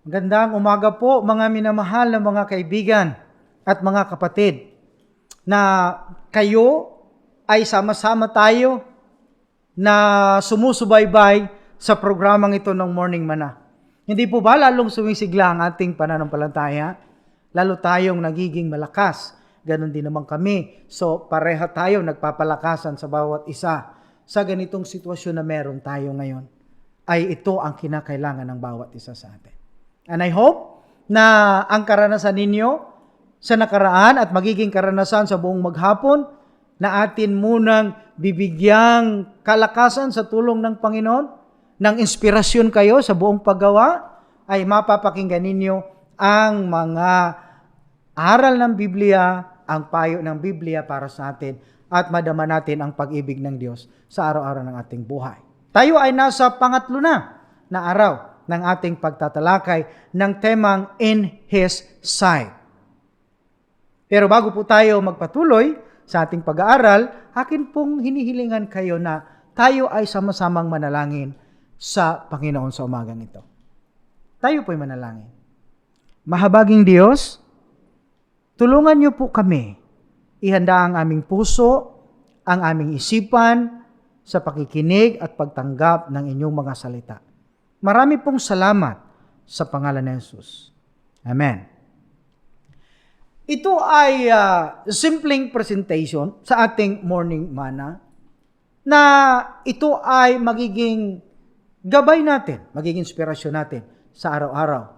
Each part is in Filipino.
Magandang umaga po mga minamahal na mga kaibigan at mga kapatid, na kayo ay sama-sama tayo na sumusubaybay sa programang ito ng Morning Mana. Hindi po ba lalong sumisigla ang ating pananampalataya? Lalo tayong nagiging malakas. Ganon din naman kami. So pareha tayo nagpapalakasan sa bawat isa. Sa ganitong sitwasyon na meron tayo ngayon, ay ito ang kinakailangan ng bawat isa sa atin. And I hope na ang karanasan ninyo sa nakaraan at magiging karanasan sa buong maghapon na atin munang bibigyang kalakasan sa tulong ng Panginoon, ng inspirasyon kayo sa buong paggawa, ay mapapakinggan ninyo ang mga aral ng Biblia, ang payo ng Biblia para sa atin, at madama natin ang pag-ibig ng Diyos sa araw-araw ng ating buhay. Tayo ay nasa pangatlo na araw ng ating pagtatalakay ng temang In His Sight. Pero bago po tayo magpatuloy sa ating pag-aaral, akin pong hinihilingan kayo na tayo ay sama-samang manalangin sa Panginoon sa umagang ito. Tayo po'y manalangin. Mahabaging Diyos, tulungan niyo po kami. Ihanda ang aming puso, ang aming isipan sa pakikinig at pagtanggap ng inyong mga salita. Marami pong salamat sa pangalan ni Jesus. Amen. Ito ay simpleng presentation sa ating morning mana na ito ay magiging gabay natin, magiging inspirasyon natin sa araw-araw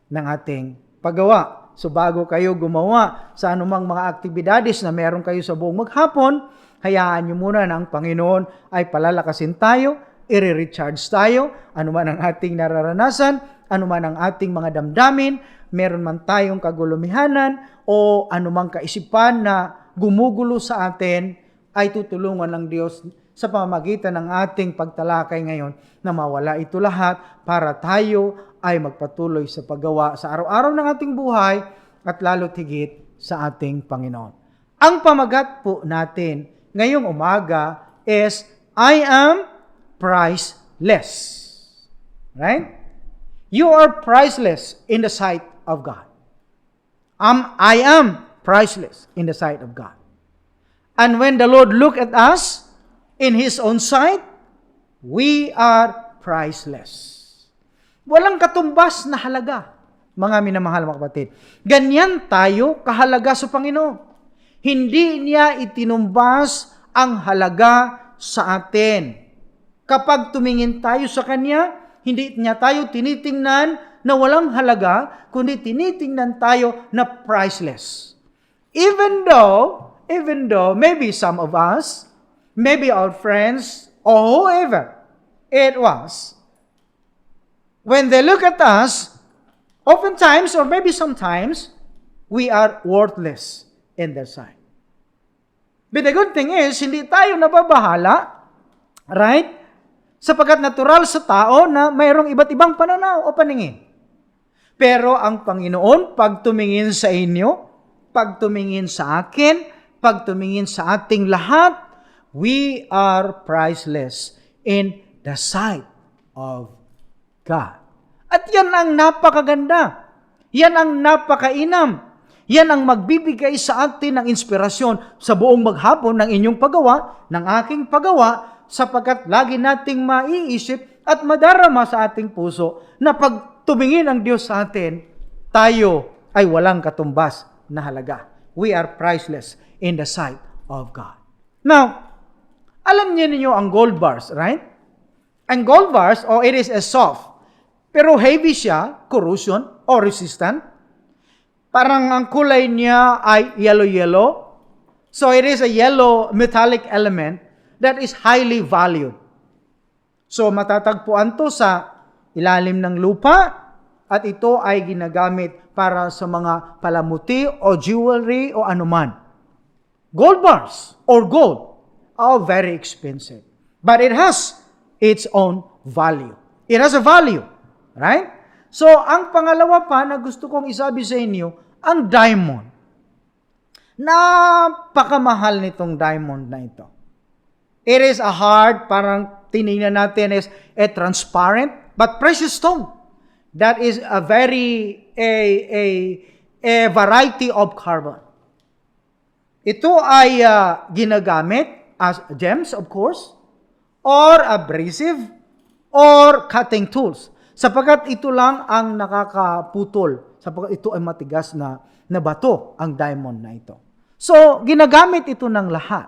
ng ating paggawa. So bago kayo gumawa sa anumang mga aktibidades na meron kayo sa buong maghapon, hayaan nyo muna na ang Panginoon ay palalakasin tayo, i-recharge tayo, anuman ang ating nararanasan, anuman ang ating mga damdamin, meron man tayong kagulumihanan o anumang kaisipan na gumugulo sa atin, ay tutulungan ng Diyos sa pamamagitan ng ating pagtalakay ngayon na mawala ito lahat para tayo ay magpatuloy sa paggawa sa araw-araw ng ating buhay at lalo tigit sa ating Panginoon. Ang pamagat po natin ngayong umaga is I am priceless. Right? You are priceless in the sight of God. I am priceless in the sight of God. And when the Lord look at us in His own sight, we are priceless. Walang katumbas na halaga, mga minamahal mga kapatid. Ganyan tayo kahalaga sa Panginoon. Hindi niya itinumbas ang halaga sa atin. Kapag tumingin tayo sa Kanya, hindi niya tayo tinitingnan na walang halaga, kundi tinitingnan tayo na priceless. Even though maybe some of us, maybe our friends, or whoever it was, when they look at us, oftentimes or maybe sometimes, we are worthless in their sight. But the good thing is, hindi tayo nababahala, right? Sapagkat natural sa tao na mayroong iba't ibang pananaw o paningin. Pero ang Panginoon, pag tumingin sa inyo, pag tumingin sa akin, pag tumingin sa ating lahat, we are priceless in the sight of God. At yan ang napakaganda. Yan ang napakainam. Yan ang magbibigay sa atin ng inspirasyon sa buong maghapon ng inyong paggawa, ng aking paggawa, sapagkat lagi nating maiisip at madarama sa ating puso na pag tumingin ang Diyos sa atin, tayo ay walang katumbas na halaga. We are priceless in the sight of God. Now, alam niyo ninyo ang gold bars, right? Ang gold bars, it is a soft, pero heavy siya, corrosion or resistant. Parang ang kulay niya ay yellow-yellow. So it is a yellow metallic element that is highly valued. So matatagpuan to sa ilalim ng lupa at ito ay ginagamit para sa mga palamuti o jewelry o anuman. Gold bars or gold are very expensive, but it has its own value. It has a value, right? So ang pangalawa pa na gusto kong isabi sa inyo, ang diamond. Napakamahal nitong diamond na ito. It is a hard, parang tinignan natin is a transparent but precious stone. That is a variety of carbon. Ito ay ginagamit as gems, of course, or abrasive, or cutting tools. Sapagkat ito lang ang nakakaputol. Sapagkat ito ay matigas na bato, ang diamond na ito. So, ginagamit ito ng lahat.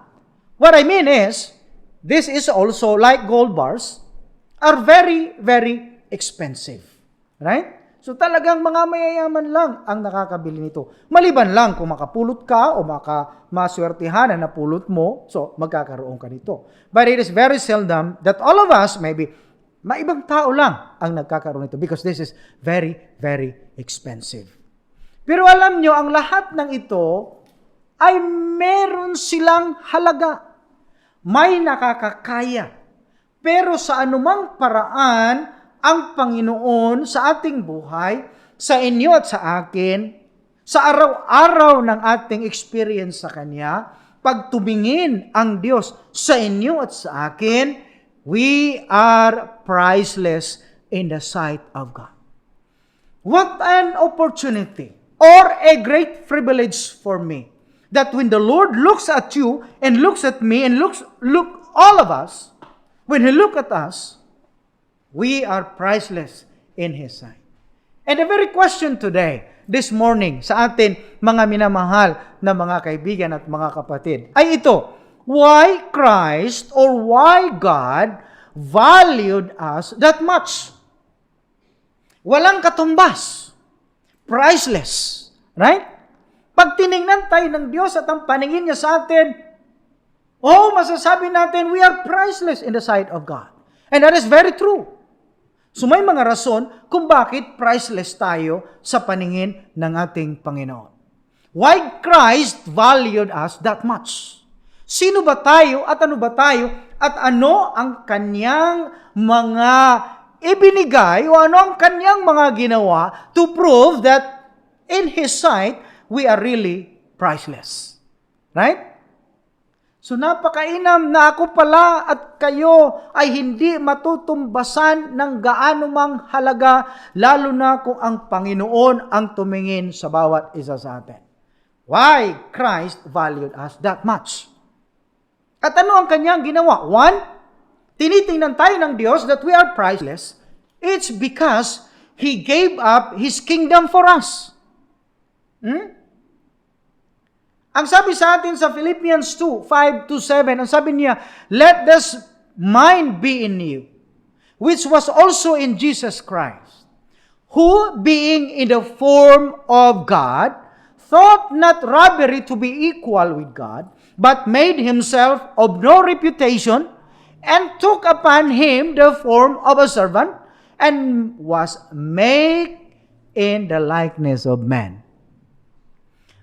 What I mean is, this is also like gold bars, are very, very expensive. Right? So talagang mga mayayaman lang ang nakakabili nito. Maliban lang kung makapulot ka o maswertihan na napulot mo, so magkakaroon ka nito. But it is very seldom that all of us, maybe, maibang tao lang ang nagkakaroon nito because this is very, very expensive. Pero alam nyo, ang lahat ng ito ay meron silang halaga. May nakakakaya. Pero sa anumang paraan, ang Panginoon sa ating buhay, sa inyo at sa akin, sa araw-araw ng ating experience sa Kanya, pag tumingin ang Diyos sa inyo at sa akin, we are priceless in the sight of God. What an opportunity or a great privilege for me that when the Lord looks at you and looks at me and look all of us, when He look at us, we are priceless in His sight. And the very question today, this morning, sa atin mga minamahal na mga kaibigan at mga kapatid, ay ito, why Christ or why God valued us that much? Walang katumbas. Priceless. Right? Pag tinignan tayo ng Diyos at ang paningin niya sa atin, masasabi natin, we are priceless in the sight of God. And that is very true. So may mga rason kung bakit priceless tayo sa paningin ng ating Panginoon. Why Christ valued us that much? Sino ba tayo at ano ba tayo at ano ang Kanyang mga ibinigay o ano ang Kanyang mga ginawa to prove that in His sight, we are really priceless. Right? So napakainam na ako pala at kayo ay hindi matutumbasan ng gaano mang halaga, lalo na kung ang Panginoon ang tumingin sa bawat isa sa atin. Why Christ valued us that much? At ano ang Kanyang ginawa? One, tinitingnan tayo ng Diyos that we are priceless. It's because He gave up His kingdom for us. Ang sabi sa atin sa Philippians 2, 5-7, ang sabi niya, let this mind be in you, which was also in Jesus Christ, who, being in the form of God, thought not robbery to be equal with God, but made Himself of no reputation, and took upon Him the form of a servant, and was made in the likeness of man.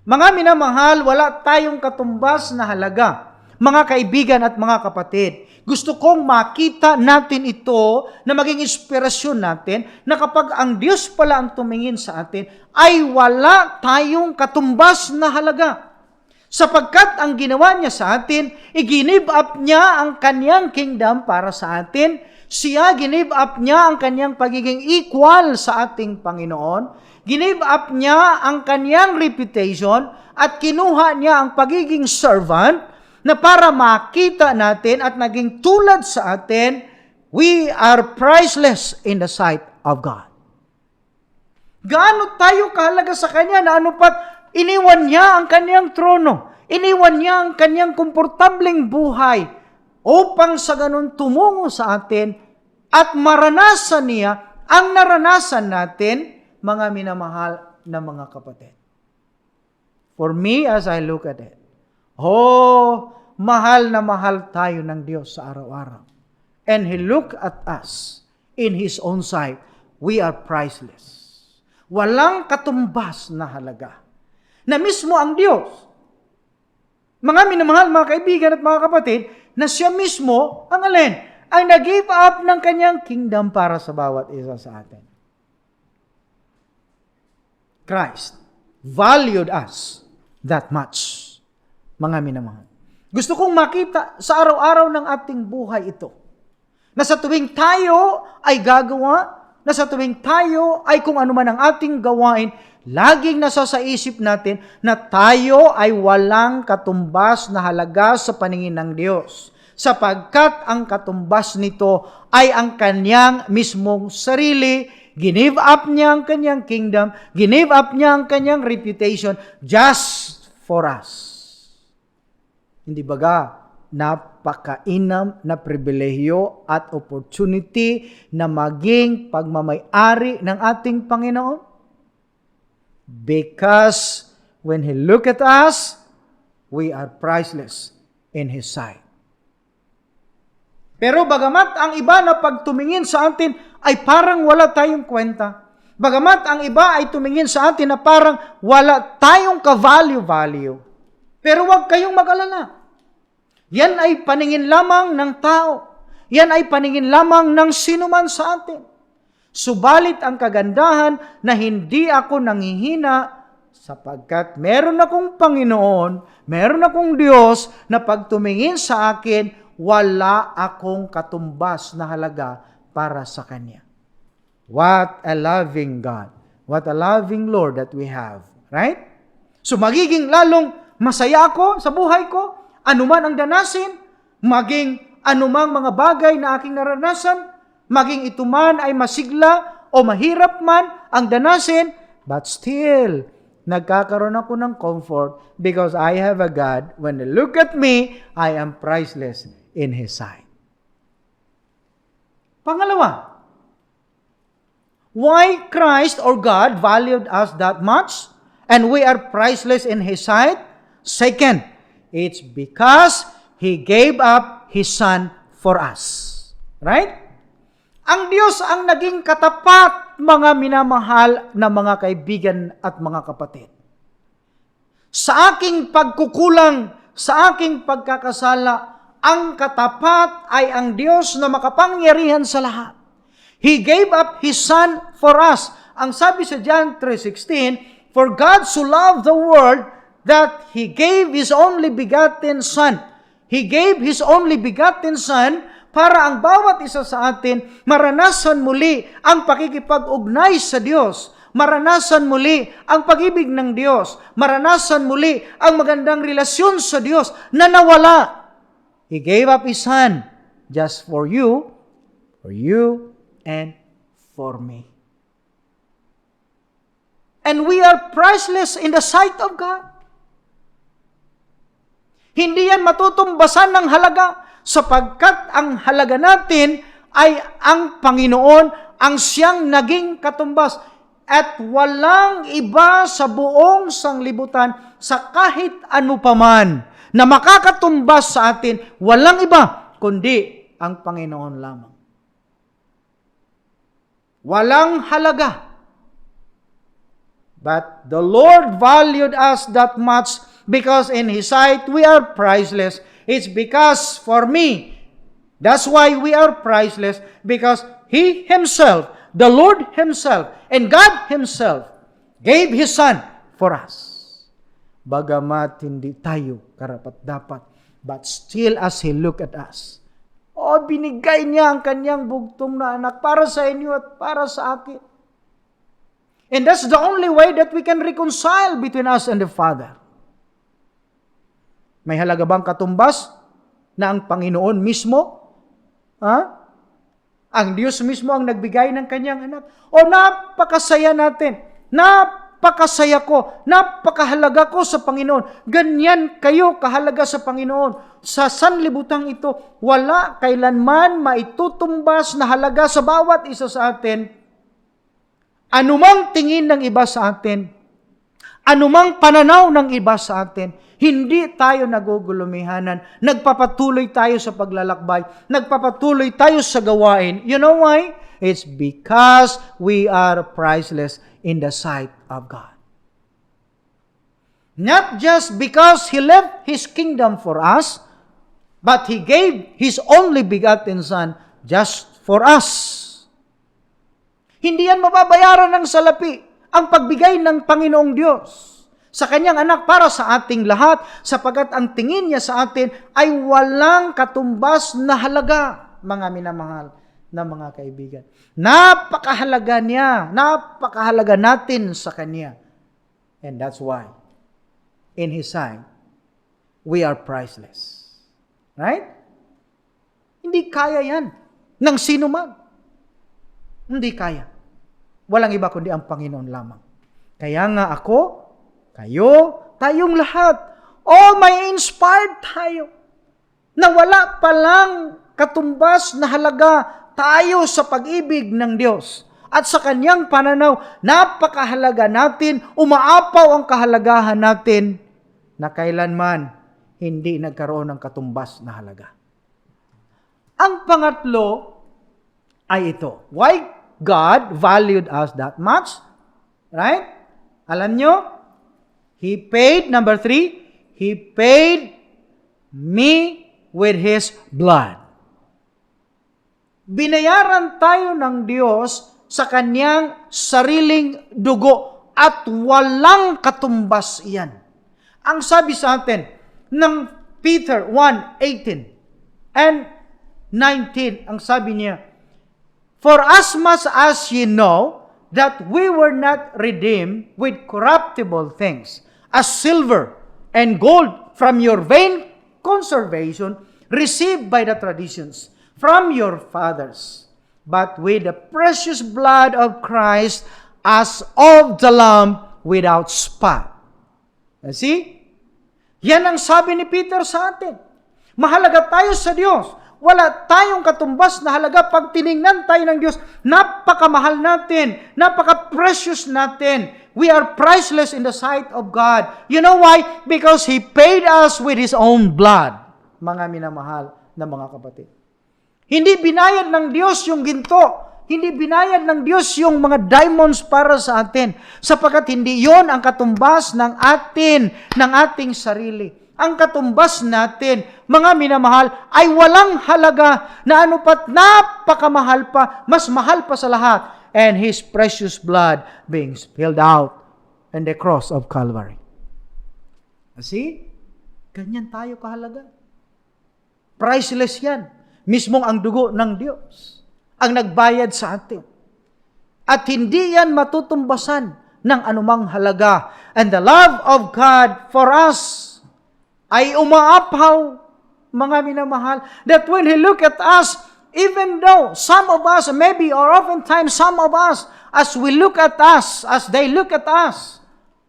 Mga minamahal, wala tayong katumbas na halaga. Mga kaibigan at mga kapatid, gusto kong makita natin ito na maging inspirasyon natin na kapag ang Diyos pala ang tumingin sa atin, ay wala tayong katumbas na halaga. Sapagkat ang ginawa niya sa atin, i-give up niya ang Kanyang kingdom para sa atin. Siya, give up niya ang Kanyang pagiging equal sa ating Panginoon. Give up niya ang Kanyang reputation at kinuha niya ang pagiging servant na para makita natin at naging tulad sa atin, we are priceless in the sight of God. Gaano tayo kahalaga sa Kanya na ano pat iniwan niya ang Kanyang trono, iniwan niya ang Kanyang komportableng buhay upang sa ganun tumungo sa atin at maranasan niya ang naranasan natin, mga minamahal na mga kapatid. For me, as I look at it, mahal na mahal tayo ng Diyos sa araw-araw. And He look at us in His own sight. We are priceless. Walang katumbas na halaga. Na mismo ang Diyos, mga minamahal, mga kaibigan at mga kapatid, na siya mismo, ang alin? Ang nag-give up ng Kanyang kingdom para sa bawat isa sa atin. Christ valued us that much, mga minamahal. Gusto kong makita sa araw-araw ng ating buhay ito, na sa tuwing tayo ay gagawa na sa tuwing tayo ay kung ano man ang ating gawain, laging nasa sa isip natin na tayo ay walang katumbas na halaga sa paningin ng Diyos. Sapagkat ang katumbas nito ay ang kanyang mismong sarili. Give up niya ang kanyang kingdom, give up niya ang kanyang reputation just for us. Hindi baga, napakainam na pribilehiyo at opportunity na maging pagmamay-ari ng ating Panginoon? Because when He look at us, we are priceless in His sight. Pero bagamat ang iba na pagtumingin sa atin ay parang wala tayong kwenta. Bagamat ang iba ay tumingin sa atin na parang wala tayong ka-value-value. Pero huwag kayong mag-alala. Yan ay paningin lamang ng tao. Yan ay paningin lamang ng sinuman sa atin. Subalit ang kagandahan na hindi ako nanghihina sapagkat meron akong Panginoon, meron akong Diyos na pagtumingin sa akin, wala akong katumbas na halaga para sa Kanya. What a loving God. What a loving Lord that we have. Right? So magiging lalong masaya ako sa buhay ko, anuman ang danasin, maging anumang mga bagay na aking naranasan, maging ito man ay masigla o mahirap man ang danasin, but still, nagkakaroon ako ng comfort because I have a God. When they look at me, I am priceless in His sight. Pangalawa, why Christ or God valued us that much and we are priceless in His sight? Second, it's because He gave up His Son for us. Right? Ang Diyos ang naging katapat, mga minamahal na mga kaibigan at mga kapatid. Sa aking pagkukulang, sa aking pagkakasala, ang katapat ay ang Diyos na makapangyarihan sa lahat. He gave up His Son for us. Ang sabi sa John 3:16, for God so loved the world that He gave His only begotten Son. He gave His only begotten Son para ang bawat isa sa atin maranasan muli ang pakikipag-ugnay sa Diyos. Maranasan muli ang pag-ibig ng Diyos. Maranasan muli ang magandang relasyon sa Diyos na nawala. He gave up His Son just for you, and for me. And we are priceless in the sight of God. Hindi yan matutumbasan ng halaga sapagkat ang halaga natin ay ang Panginoon, ang siyang naging katumbas. At walang iba sa buong sanglibutan sa kahit ano paman na makakatumbas sa atin, walang iba kundi ang Panginoon lamang. Walang halaga. But the Lord valued us that much because in His sight we are priceless. It's because for me, that's why we are priceless, because He Himself, the Lord Himself, and God Himself gave His Son for us. Bagamat hindi tayo karapat-dapat, but still as He look at us, binigay niya ang kanyang bugtong na anak para sa inyo at para sa akin. And that's the only way that we can reconcile between us and the Father. May halaga bang katumbas na ang Panginoon mismo? Ang Diyos mismo ang nagbigay ng kanyang anak? O napakasaya natin, napakasaya ko, napakahalaga ko sa Panginoon. Ganyan kayo kahalaga sa Panginoon. Sa sanlibutang ito, wala kailanman maitutumbas na halaga sa bawat isa sa atin. Anumang tingin ng iba sa atin, anumang pananaw ng iba sa atin, hindi tayo nagugulumihanan. Nagpapatuloy tayo sa paglalakbay. Nagpapatuloy tayo sa gawain. You know why? It's because we are priceless in the sight of God. Not just because He left His kingdom for us, but He gave His only begotten Son just for us. Hindi yan mababayaran ng salapi ang pagbigay ng Panginoong Diyos sa kanyang anak para sa ating lahat, sapagkat ang tingin niya sa atin ay walang katumbas na halaga, mga minamahal. na mga kaibigan. Napakahalaga niya. Napakahalaga natin sa Kanya. And that's why, in His sight, we are priceless. Right? Hindi kaya yan ng sino man. Hindi kaya. Walang iba kundi ang Panginoon lamang. Kaya nga ako, kayo, tayong lahat, may inspired tayo na wala palang katumbas na halaga tayo sa pag-ibig ng Diyos. At sa Kanyang pananaw, napakahalaga natin, umaapaw ang kahalagahan natin na kailanman hindi nagkaroon ng katumbas na halaga. Ang pangatlo ay ito. Why God valued us that much? Right? Alam nyo? He paid, number 3, He paid me with His blood. Binayaran tayo ng Diyos sa Kanyang sariling dugo at walang katumbas iyan. Ang sabi sa atin ng Peter 1:18 and 19, ang sabi niya, for as much as ye know that we were not redeemed with corruptible things, as silver and gold from your vain conservation received by the traditions from your fathers, but with the precious blood of Christ as of the Lamb without spot. See? Yan ang sabi ni Peter sa atin. Mahalaga tayo sa Diyos. Wala tayong katumbas na halaga pag tiningnan tayo ng Diyos. Napakamahal natin. Napaka-precious natin. We are priceless in the sight of God. You know why? Because He paid us with His own blood. Mga minamahal na mga kapatid. Hindi binayad ng Diyos yung ginto. Hindi binayad ng Diyos yung mga diamonds para sa atin. Sapagkat hindi yon ang katumbas ng ating sarili. Ang katumbas natin, mga minamahal, ay walang halaga na ano pat napakamahal pa, mas mahal pa sa lahat. And His precious blood being spilled out on the cross of Calvary. See? Ganyan tayo kahalaga. Priceless yan. Mismong ang dugo ng Diyos ang nagbayad sa atin. At hindi yan matutumbasan ng anumang halaga. And the love of God for us ay umaapaw, mga minamahal, that when He look at us, even though some of us, maybe or oftentimes some of us, as we look at us, as they look at us,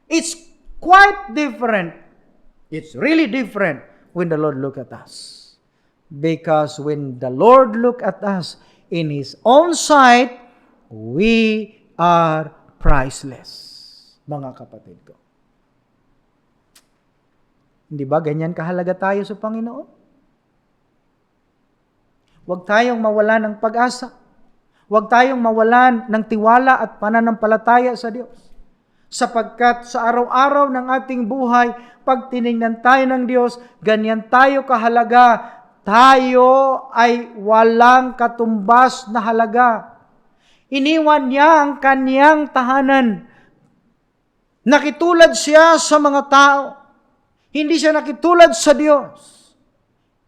it's quite different. It's really different when the Lord look at us. Because when the Lord look at us in His own sight, we are priceless. Mga kapatid ko. Hindi ba ganyan kahalaga tayo sa Panginoon? Huwag tayong mawalan ng pag-asa. Huwag tayong mawalan ng tiwala at pananampalataya sa Diyos. Sapagkat sa araw-araw ng ating buhay, pag tinignan tayo ng Diyos, ganyan tayo kahalaga. Tayo ay walang katumbas na halaga. Iniwan niya ang Kanyang tahanan. Nakitulad siya sa mga tao. Hindi siya nakitulad sa Diyos.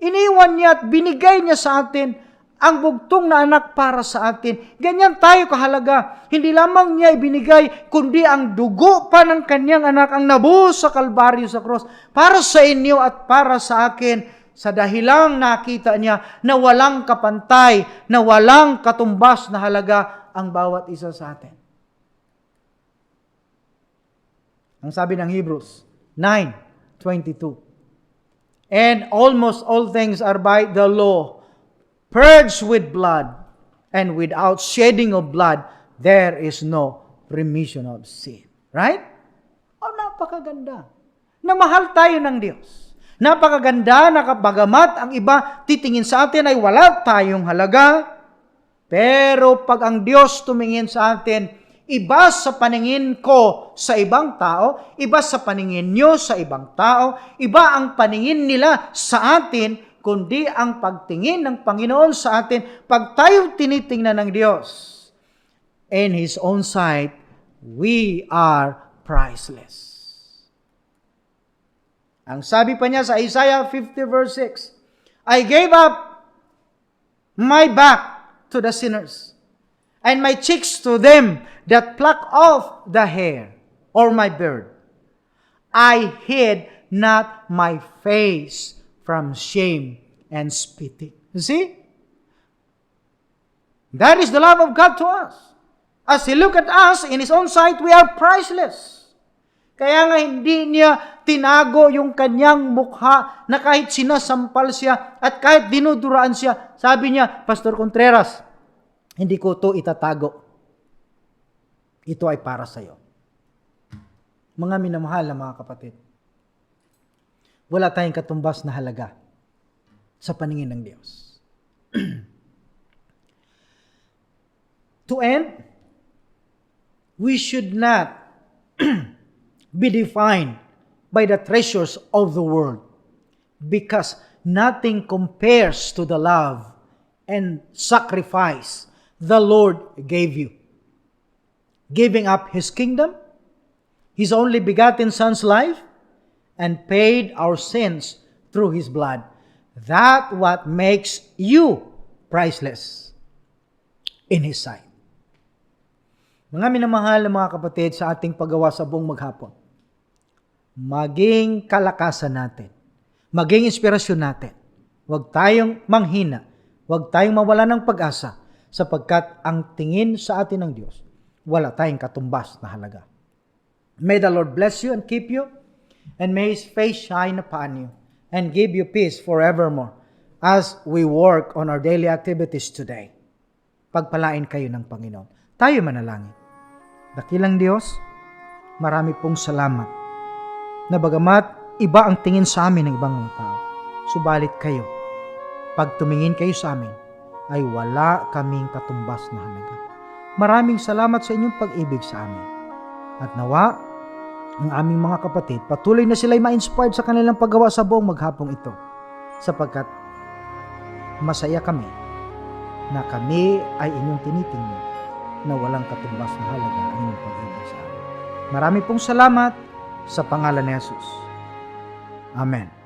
Iniwan niya at binigay niya sa atin ang bugtong na anak para sa atin. Ganyan tayo kahalaga. Hindi lamang niya ibinigay, kundi ang dugo pa ng Kanyang anak ang nabuhos sa Kalbaryo sa cross para sa inyo at para sa akin. Sa dahilang nakita niya na walang kapantay, na walang katumbas na halaga ang bawat isa sa atin. Ang sabi ng Hebrews 9:22. And almost all things are by the law, purged with blood, and without shedding of blood, there is no remission of sin. Right? Napakaganda. Na mahal tayo ng Diyos. Napakaganda na bagamat ang iba titingin sa atin ay wala tayong halaga, pero pag ang Diyos tumingin sa atin, iba sa paningin ko sa ibang tao, iba sa paningin nyo sa ibang tao, iba ang paningin nila sa atin, kundi ang pagtingin ng Panginoon sa atin pag tayo tinitingnan ng Diyos. In His own sight, we are priceless. Ang sabi pa niya sa Isaiah 50 verse 6, I gave up my back to the sinners, and my cheeks to them that pluck off the hair, or my beard. I hid not my face from shame and spitting. You see? That is the love of God to us. As He look at us, in His own sight, we are priceless. Kaya nga hindi niya tinago yung kanyang mukha na kahit sinasampal siya at kahit dinuduraan siya. Sabi niya, Pastor Contreras, hindi ko to itatago. Ito ay para sa iyo. Mga minamahal na mga kapatid, wala tayong katumbas na halaga sa paningin ng Diyos. To end, we should not be defined by the treasures of the world, because nothing compares to the love and sacrifice the Lord gave you. Giving up His kingdom, His only begotten Son's life, and paid our sins through His blood. That what makes you priceless in His sight. Mga minamahal na mga kapatid, sa ating paggawa sa buong maghapon, maging kalakasan natin, maging inspirasyon natin. Huwag tayong manghina, huwag tayong mawala ng pag-asa, sapagkat ang tingin sa atin ng Diyos, wala tayong katumbas na halaga. May the Lord bless you and keep you, and may His face shine upon you, and give you peace forevermore, as we work on our daily activities today. Pagpalain kayo ng Panginoon. Tayo manalangin. Dakilang Diyos, marami pong salamat na bagamat iba ang tingin sa amin ng ibang mga tao, subalit kayo, pag tumingin kayo sa amin, ay wala kaming katumbas na halaga. Maraming salamat sa inyong pag-ibig sa amin. At nawa, ang aming mga kapatid, patuloy na sila'y ma-inspired sa kanilang paggawa sa buong maghapong ito, sapagkat masaya kami na kami ay inyong tinitingnan na walang katumbas na halaga ang inyong pag-ibig sa amin. Marami pong salamat sa pangalan ni Jesus. Amen.